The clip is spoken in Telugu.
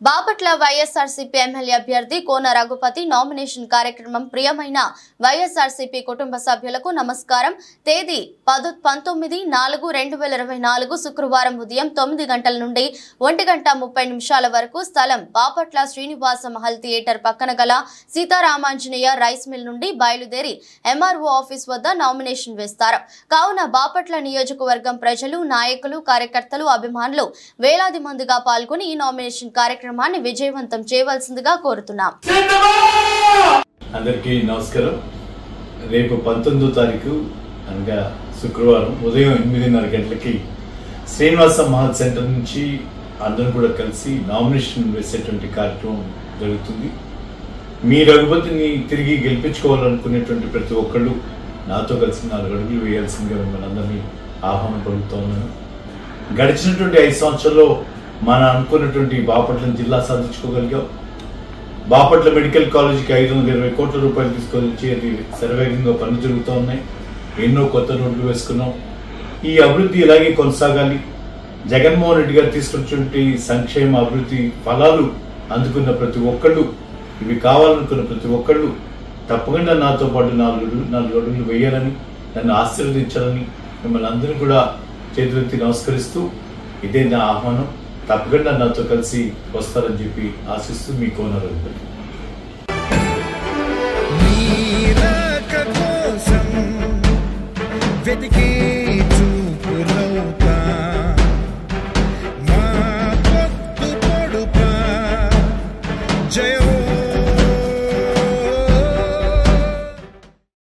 బాపట్ల వైఎస్ఆర్సీపీ ఎమ్మెల్యే అభ్యర్థి కోన రఘుపతి నామినేషన్ కార్యక్రమం ప్రియమైన వైఎస్ఆర్సీపీ కుటుంబ సభ్యులకు నమస్కారం. తేదీ 19/4/2024 శుక్రవారం ఉదయం 9 గంటల నుండి 1:30 వరకు. స్థలం బాపట్ల శ్రీనివాస మహల్ థియేటర్ పక్కన గల సీతారామాంజనేయ రైస్ మిల్ నుండి బయలుదేరి ఎంఆర్ఓ ఆఫీస్ వద్ద నామినేషన్ వేస్తారు. కావున బాపట్ల నియోజకవర్గం ప్రజలు, నాయకులు, కార్యకర్తలు, అభిమానులు వేలాది మందిగా పాల్గొని ఈ నామినేషన్ కార్యక్రమాన్ని విజయవంతం చేయవలసిందిగా కోరుతున్నాం. అందరికీ నమస్కారం. రేపు 19వ తారీఖు అనగా శుక్రవారం ఉదయం 8:30 గంటలకి శ్రీనివాస మహల్ సెంటర్ నుంచి అందరూ కూడా కలిసి నామినేషన్ వేసేటువంటి కార్యక్రమం జరుగుతుంది. మీ రఘుపతిని తిరిగి గెలిపించుకోవాలనుకునేటువంటి ప్రతి ఒక్కళ్ళు నాతో కలిసి 4 అడుగులు వేయాల్సిందిగా మిమ్మల్ని అందరినీ ఆహ్వానం పలుకుతూ ఉన్నాను. గడిచినటువంటి 5 సంవత్సరాల్లో మనం అనుకున్నటువంటి బాపట్ల జిల్లా సాధించుకోగలిగాం. బాపట్ల మెడికల్ కాలేజీకి 520 కోట్ల రూపాయలు తీసుకొచ్చి అది శరవేగంగా పనులు జరుగుతూ ఉన్నాయి. ఎన్నో కొత్త రోడ్లు వేసుకున్నాం. ఈ అభివృద్ధి ఇలాగే కొనసాగాలి. జగన్మోహన్ రెడ్డి గారు తీసుకొచ్చినటువంటి సంక్షేమ అభివృద్ధి ఫలాలు అందుకున్న ప్రతి ఒక్కళ్ళు, ఇవి కావాలనుకున్న ప్రతి ఒక్కళ్ళు తప్పకుండా నాతో పాటు 4 అడుగులు వేయాలని, నన్ను ఆశీర్వదించాలని మిమ్మల్ని అందరూ కూడా చేతులెత్తి నమస్కరిస్తూ ఇదే నా ఆహ్వానం. తప్పకుండా నాతో కలిసి వస్తారని చెప్పి ఆశిస్తూ మీ కోన రఘుపతి.